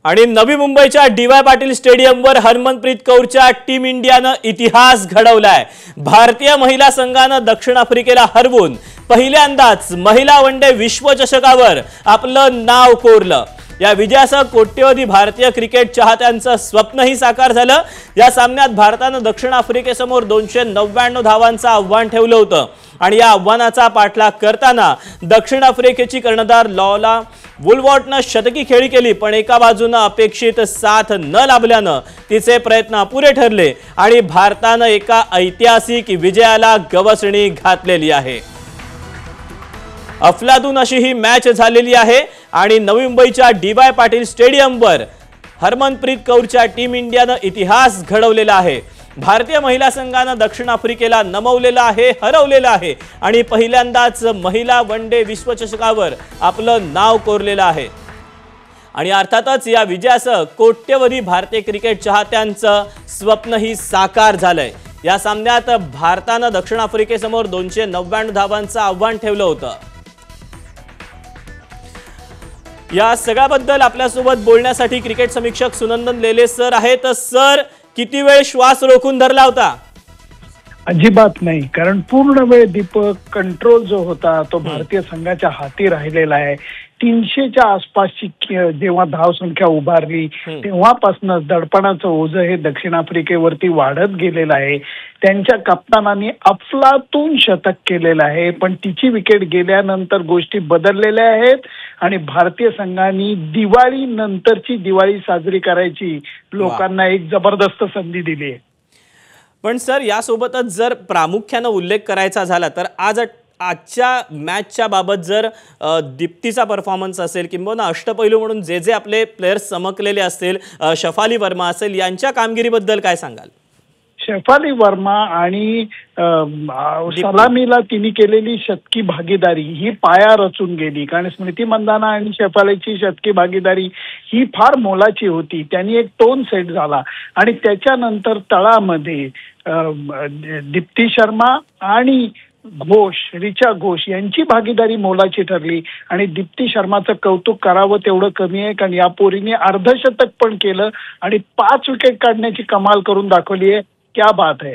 आणि नवी मुंबईच्या डी.वाय. पाटील स्टेडियमवर हरमनप्रीत कौरच्या टीम इंडियानं इतिहास घडवलाय। भारतीय महिला संघानं दक्षिण आफ्रिकेला हरवून पहिल्यांदाच महिला वनडे विश्वचषकावर आपलं नाव कोरलं। या विजयासह कोट्यवधी भारतीय क्रिकेट चाहत्यांचं स्वप्नही साकार झालं। या सामन्यात भारतानं दक्षिण आफ्रिकेसमोर 299 धावांचं आव्हान ठेवलं होतं आणि या आव्हानाचा पाठलाग करताना दक्षिण आफ्रिकेची कर्णधार लॉला वुलवॉर्टनं शतकी खेळी केली, पण एका बाजूने अपेक्षित साथ न लाभल्यानं तिचे प्रयत्न अपुरे ठरले आणि भारतानं एका ऐतिहासिक विजयाला गवसणी घातलेली आहे। अफलातून अशी ही मॅच झालेली आहे आणि नवी मुंबईच्या डी.वाय. पाटील स्टेडियमवर हरमनप्रीत कौरच्या टीम इंडियानं इतिहास घडवलेला आहे। भारतीय महिला संघानं दक्षिण आफ्रिकेला नमवलेलं आहे, हरवलेलं आहे आणि पहिल्यांदाच महिला वनडे विश्वचषकावर आपलं नाव कोरलेलं आहे। आणि अर्थातच या विजयासह कोट्यवधी भारतीय क्रिकेट चाहत्यांचं स्वप्नही साकार झालंय। या सामन्यात भारतानं दक्षिण आफ्रिकेसमोर 299 धावांचं आव्हान ठेवलं होतं। या सगळ्याबद्दल आपल्यासोबत बोलण्यासाठी क्रिकेट समीक्षक सुनंदन लेले सर आहेत। सर, किती वेळ श्वास रोखून धरला होता? अजिबात नाही, कारण पूर्ण वेळ दीपक कंट्रोल जो होता तो भारतीय संघाच्या हाती राहिलेला आहे। 300च्या आसपासची जेव्हा धावसंख्या उभारली तेव्हापासून दडपणाचं ओझं हे दक्षिण आफ्रिकेवरती वाढत गेलेलं आहे। त्यांच्या कप्तानाने अफलातून शतक केलेलं आहे, पण तिची विकेट गेल्यानंतर गोष्टी बदललेल्या आहेत आणि भारतीय संघाने दिवाळी नंतरची दिवाळी साजरी करायची लोकांना एक जबरदस्त संधी दिली आहे। पण सर, यासोबतच जर प्रामुख्याने उल्लेख करायचा झाला तर आजच्या मॅचच्या बाबत जर दीप्तीचा परफॉर्मन्स असेल किंवा अष्टपैलू म्हणून जे जे आपले प्लेयर्स चमकलेले असतील, शफाली वर्मा असेल, यांच्या कामगिरीबद्दल काय सांगाल? शेफाली वर्मा आणि सलामीला तिने केलेली शतकी भागीदारी ही पाया रचून गेली, कारण स्मृती मंदाना आणि शेफालीची शतकी भागीदारी ही फार मोलाची होती। त्यांनी एक टोन सेट झाला आणि त्याच्यानंतर तळामध्ये दीप्ती शर्मा आणि रिचा घोष यांची भागीदारी मोलाची ठरली आणि दीप्ती शर्माचं कौतुक करावं तेवढं कमी आहे, कारण या पोरीने अर्धशतक पण केलं आणि 5 विकेट काढण्याची कमाल करून दाखवली आहे। क्या बात है।